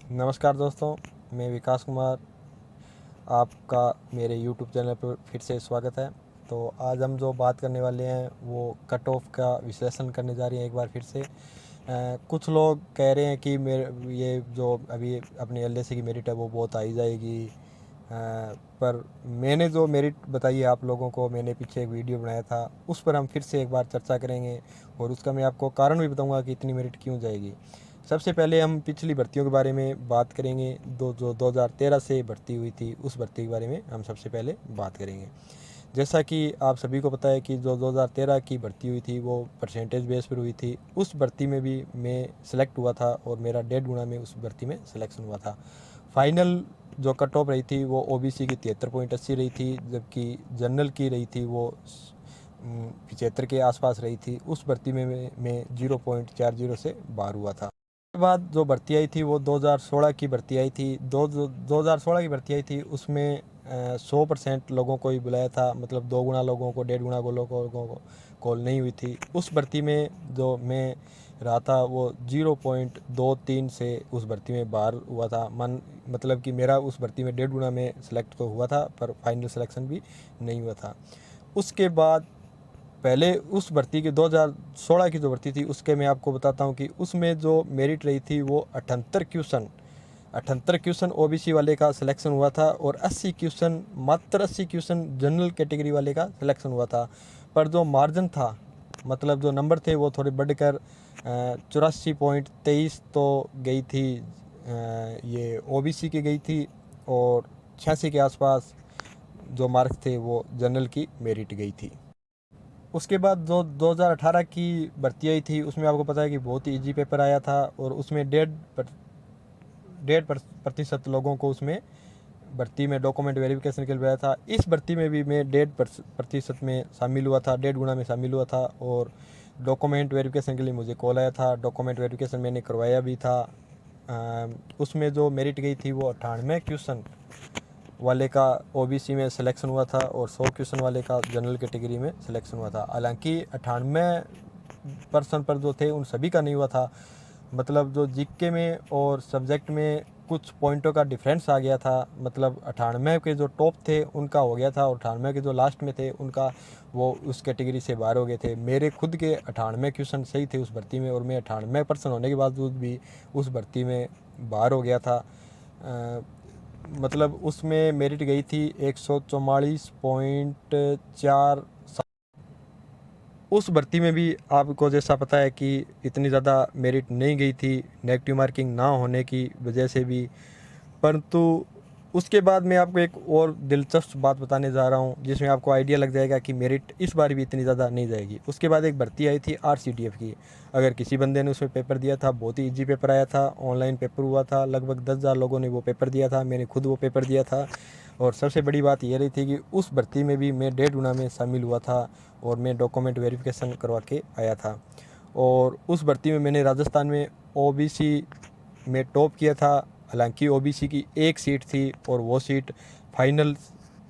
नमस्कार दोस्तों, मैं विकास कुमार, आपका मेरे यूट्यूब चैनल पर फिर से स्वागत है। तो आज हम जो बात करने वाले हैं वो कट ऑफ का विश्लेषण करने जा रहे हैं एक बार फिर से। कुछ लोग कह रहे हैं कि मेरे ये जो अभी अपनी एलडीसी की मेरिट है वो बहुत आई जाएगी, पर मैंने जो मेरिट बताई है आप लोगों को, मैंने पीछे एक वीडियो बनाया था, उस पर हम फिर से एक बार चर्चा करेंगे और उसका मैं आपको कारण भी बताऊंगा कि इतनी मेरिट क्यों जाएगी। सबसे पहले हम पिछली भर्तियों के बारे में बात करेंगे। जो 2013 से भर्ती हुई थी उस भर्ती के बारे में हम सबसे पहले बात करेंगे। जैसा कि आप सभी को पता है कि जो 2013 की भर्ती हुई थी वो परसेंटेज बेस पर हुई थी। उस भर्ती में भी मैं सिलेक्ट हुआ था और मेरा 1.5 गुना में उस भर्ती में सिलेक्शन हुआ था। फाइनल जो कट ऑफ रही थी वो ओबीसी की 73.80 रही थी, जबकि जनरल की रही थी वो 75 के आसपास रही थी। उस भर्ती में मैं 0.40 से बाहर हुआ था। उसके बाद जो भर्ती आई थी वो 2016 की भर्ती आई थी। 2016 की भर्ती आई थी, उसमें 100% लोगों को ही बुलाया था, मतलब 2 गुना लोगों को, 1.5 गुना लोगों को कॉल नहीं हुई थी। उस भर्ती में जो मैं रहा था वो 0.23 से उस भर्ती में बाहर हुआ था। मतलब कि मेरा उस भर्ती में 1.5 गुना में सिलेक्ट तो हुआ था, पर फाइनल सिलेक्शन भी नहीं हुआ था। उसके बाद पहले उस भर्ती की 2016 की जो भर्ती थी उसके मैं आपको बताता हूँ कि उसमें जो मेरिट रही थी वो 78 क्वेश्चन ओबीसी वाले का सिलेक्शन हुआ था और 80 क्वेश्चन, मात्र 80 क्वेश्चन जनरल कैटेगरी वाले का सिलेक्शन हुआ था। पर जो मार्जिन था, मतलब जो नंबर थे वो थोड़े बढ़कर 84.23 तो गई थी, ये ओबीसी की गई थी, और 86 के आसपास जो मार्क्स थे वो जनरल की मेरिट गई थी। उसके बाद जो 2018 की भर्ती आई थी उसमें आपको पता है कि बहुत ही ईजी पेपर आया था और उसमें 1.5% लोगों को उसमें भर्ती में डॉक्यूमेंट वेरिफिकेशन के लिए आया था। इस भर्ती में भी मैं 1.5% में शामिल हुआ था, 1.5 गुना में शामिल हुआ था, और डॉक्यूमेंट वेरिफिकेशन के लिए मुझे कॉल आया था। डॉक्यूमेंट वेरिफिकेशन मैंने करवाया भी था। उसमें जो मेरिट गई थी वो 98 क्वेश्चन वाले का ओबीसी में सिलेक्शन हुआ था और 100 क्वेश्चन वाले का जनरल कैटेगरी में सिलेक्शन हुआ था। हालांकि 98% पर जो थे उन सभी का नहीं हुआ था, मतलब जो जीके में और सब्जेक्ट में कुछ पॉइंटों का डिफरेंस आ गया था। मतलब 98 के जो टॉप थे उनका हो गया था और 98 के जो लास्ट में थे उनका वो उस कैटेगरी से बाहर हो गए थे। मेरे खुद के 98 क्वेश्चन सही थे उस भर्ती में और मैं 98% होने के बावजूद भी उस भर्ती में बाहर हो गया था। मतलब उसमें मेरिट गई थी 144.4। उस भर्ती में भी आपको जैसा पता है कि इतनी ज़्यादा मेरिट नहीं गई थी, नेगेटिव मार्किंग ना होने की वजह से भी। परंतु उसके बाद मैं आपको एक और दिलचस्प बात बताने जा रहा हूँ जिसमें आपको आइडिया लग जाएगा कि मेरिट इस बार भी इतनी ज़्यादा नहीं जाएगी। उसके बाद एक भर्ती आई थी आरसीडीएफ की। अगर किसी बंदे ने उसमें पेपर दिया था, बहुत ही ईजी पेपर आया था, ऑनलाइन पेपर हुआ था, लगभग 10,000 लोगों ने वो पेपर दिया था, मैंने खुद वो पेपर दिया था। और सबसे बड़ी बात ये रही थी कि उस भर्ती में भी मैं 1.5 गुना में शामिल हुआ था और मैं डॉक्यूमेंट वेरिफिकेशन करवा के आया था। और उस भर्ती में मैंने राजस्थान में ओबीसी में टॉप किया था। हालांकि ओबीसी की एक सीट थी और वो सीट फाइनल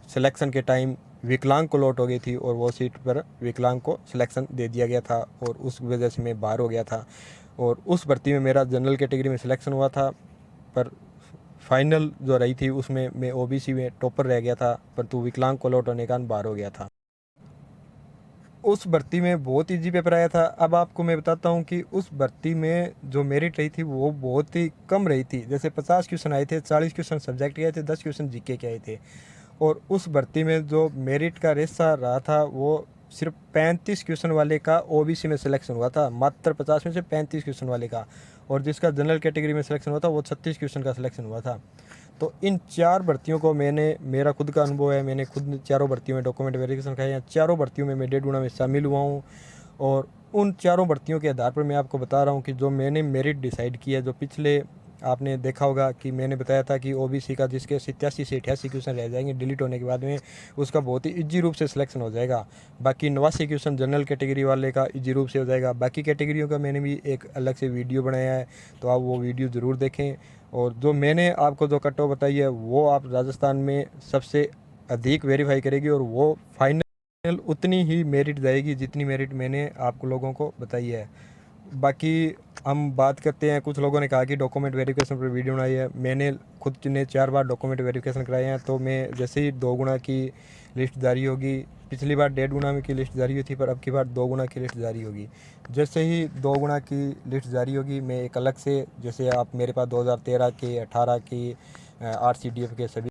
सिलेक्शन के टाइम विकलांग को लौट हो गई थी और वो सीट पर विकलांग को सिलेक्शन दे दिया गया था और उस वजह से मैं बाहर हो गया था। और उस भर्ती में मेरा जनरल कैटेगरी में सिलेक्शन हुआ था, पर फाइनल जो रही थी उसमें मैं ओबीसी में टॉपर रह गया था, परंतु विकलांग को लौट होने के कारण बाहर हो गया था। उस भर्ती में बहुत ईजी पेपर आया था। अब आपको मैं बताता हूँ कि उस भर्ती में जो मेरिट रही थी वो बहुत ही कम रही थी। जैसे 50 क्वेश्चन आए थे, 40 क्वेश्चन सब्जेक्ट के आए थे, 10 क्वेश्चन जीके के आए थे। और उस भर्ती में जो मेरिट का रेशा रहा था वो सिर्फ 35 क्वेश्चन वाले का ओबीसी में सिलेक्शन हुआ था, मात्र 50 में से 35 क्वेश्चन वाले का। और जिसका जनरल कैटेगरी में सिलेक्शन हुआ था वो 36 क्वेश्चन का सिलेक्शन हुआ था। तो इन 4 भर्तियों को मेरा खुद का अनुभव है, मैंने खुद चारों भर्तियों में डॉक्यूमेंट वेरिफिकेशन कराया, चारों भर्तियों में मैं 1.5 गुना में शामिल हुआ हूँ। और उन चारों भर्तियों के आधार पर मैं आपको बता रहा हूँ कि जो मैंने मेरिट डिसाइड किया, जो पिछले आपने देखा होगा कि मैंने बताया था कि ओबीसी का जिसके 87 से 88 क्वेश्चन रह जाएंगे डिलीट होने के बाद में, उसका बहुत ही इजी रूप से सिलेक्शन हो जाएगा। बाकी 89 क्वेश्चन जनरल कैटेगरी वाले का इजी रूप से हो जाएगा। बाकी कैटेगरियों का मैंने भी एक अलग से वीडियो बनाया है, तो आप वो वीडियो ज़रूर देखें। और जो मैंने आपको जो कट ऑफ बताई है वो आप राजस्थान में सबसे अधिक वेरीफाई करेगी और वो फाइनल उतनी ही मेरिट जाएगी जितनी मेरिट मैंने आप लोगों को बताई है। बाकी हम बात करते हैं, कुछ लोगों ने कहा कि डॉक्यूमेंट वेरिफिकेशन पर वीडियो बनाई है। मैंने खुद ने 4 बार डॉक्यूमेंट वेरिफिकेशन कराए हैं, तो मैं जैसे ही 2 गुना की लिस्ट जारी होगी, पिछली बार 1.5 गुना में की लिस्ट जारी हुई थी, पर अब की बार 2 गुना की लिस्ट जारी होगी। जैसे ही 2 गुना की लिस्ट जारी होगी, मैं एक अलग से, जैसे आप मेरे पास 2013 के, 18 की RCDF के सभी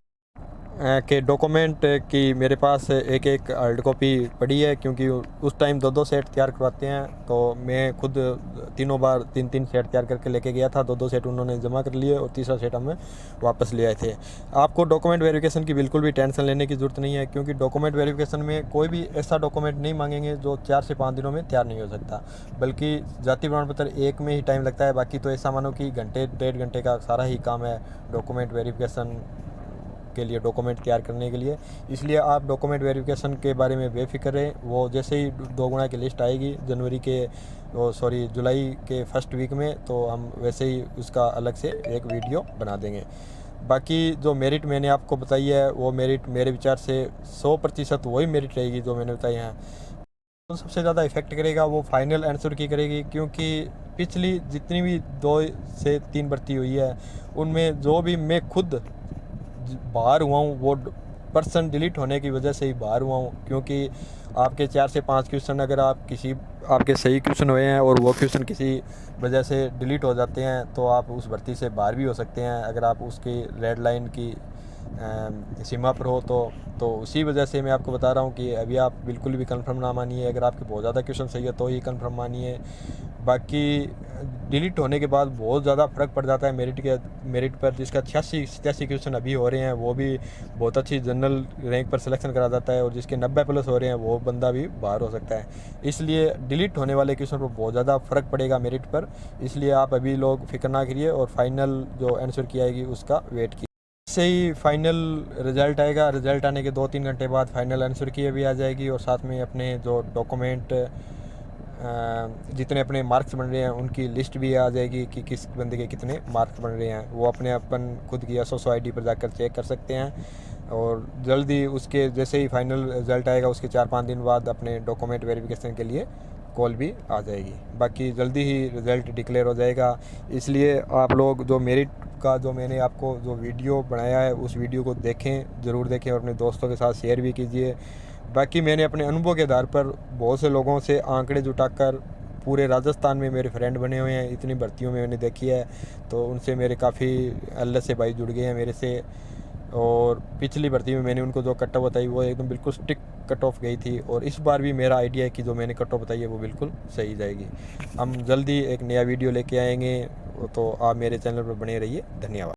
के डॉक्यूमेंट की मेरे पास एक एक हार्ड कॉपी पड़ी है, क्योंकि उस टाइम 2-2 सेट तैयार करवाते हैं। तो मैं खुद तीनों बार 3-3 सेट तैयार करके लेके गया था। 2-2 सेट उन्होंने जमा कर लिए और तीसरा सेट हमें वापस ले आए थे। आपको डॉक्यूमेंट वेरिफिकेशन की बिल्कुल भी टेंशन लेने की ज़रूरत नहीं है, क्योंकि डॉक्यूमेंट वेरिफिकेशन में कोई भी ऐसा डॉक्यूमेंट नहीं मांगेंगे जो 4 से 5 दिनों में तैयार नहीं हो सकता, बल्कि जाति प्रमाण पत्र एक में ही टाइम लगता है। बाकी तो ऐसा मानो कि घंटे 1.5 घंटे का सारा ही काम है डॉक्यूमेंट वेरिफिकेशन के लिए, डॉक्यूमेंट तैयार करने के लिए। इसलिए आप डॉक्यूमेंट वेरिफिकेशन के बारे में बेफिक्र रहें। वो जैसे ही 2 गुना की लिस्ट आएगी जुलाई के फर्स्ट वीक में, तो हम वैसे ही उसका अलग से एक वीडियो बना देंगे। बाकी जो मेरिट मैंने आपको बताई है, वो मेरिट मेरे विचार से 100% वही मेरिट रहेगी जो मैंने बताई है। तो सबसे ज़्यादा इफ़ेक्ट करेगा वो फाइनल आंसर की करेगी, क्योंकि पिछली जितनी भी 2 से 3 भर्ती हुई है, उनमें जो भी मैं खुद बाहर हुआ हूँ, वो पर्सन डिलीट होने की वजह से ही बाहर हुआ हूँ। क्योंकि आपके 4 से 5 क्वेश्चन अगर आपके सही क्वेश्चन हुए हैं और वो क्वेश्चन किसी वजह से डिलीट हो जाते हैं, तो आप उस भर्ती से बाहर भी हो सकते हैं, अगर आप उसकी रेड लाइन की सीमा पर हो तो उसी वजह से मैं आपको बता रहा हूँ कि अभी आप बिल्कुल भी कंफर्म ना मानिए। अगर आपके बहुत ज़्यादा क्वेश्चन सही है तो ही कंफर्म मानिए। बाकी डिलीट होने के बाद बहुत ज़्यादा फ़र्क पड़ जाता है मेरिट पर। जिसका 86-87 क्वेश्चन अभी हो रहे हैं, वो भी बहुत अच्छी जनरल रैंक पर सिलेक्शन करा जाता है, और जिसके 90+ हो रहे हैं, वो बंदा भी बाहर हो सकता है। इसलिए डिलीट होने वाले क्वेश्चन पर बहुत ज़्यादा फ़र्क पड़ेगा मेरिट पर। इसलिए आप अभी लोग फिक्र ना करिए और फाइनल जो आंसर की आएगी उसका वेट कीजिए। से ही फाइनल रिज़ल्ट आएगा, रिज़ल्ट आने के 2-3 घंटे बाद फाइनल आंसर की भी आ जाएगी, और साथ में अपने जो डॉक्यूमेंट जितने अपने मार्क्स बन रहे हैं उनकी लिस्ट भी आ जाएगी कि किस बंदे के कितने मार्क्स बन रहे हैं। वो अपने अपन खुद की SSO ID पर जाकर चेक कर सकते हैं। और जल्दी उसके जैसे ही फाइनल रिज़ल्ट आएगा, उसके 4-5 दिन बाद अपने डॉक्यूमेंट वेरिफिकेशन के लिए कॉल भी आ जाएगी। बाकी जल्दी ही रिज़ल्ट डिक्लेयर हो जाएगा। इसलिए आप लोग जो मेरिट का जो मैंने आपको जो वीडियो बनाया है, उस वीडियो को देखें, ज़रूर देखें, और अपने दोस्तों के साथ शेयर भी कीजिए। बाकी मैंने अपने अनुभव के आधार पर बहुत से लोगों से आंकड़े जुटाकर, पूरे राजस्थान में मेरे फ्रेंड बने हुए हैं, इतनी भर्तियों में मैंने देखी है, तो उनसे मेरे काफ़ी एलएस से भाई जुड़ गए हैं मेरे से। और पिछली भर्ती में मैंने उनको जो कट ऑफ बताई वो एकदम बिल्कुल स्टिक कट ऑफ गई थी, और इस बार भी मेरा आइडिया है कि जो मैंने कट ऑफ बताई है वो बिल्कुल सही जाएगी। हम जल्दी एक नया वीडियो लेके आएंगे, तो आप मेरे चैनल पर बने रहिए। धन्यवाद।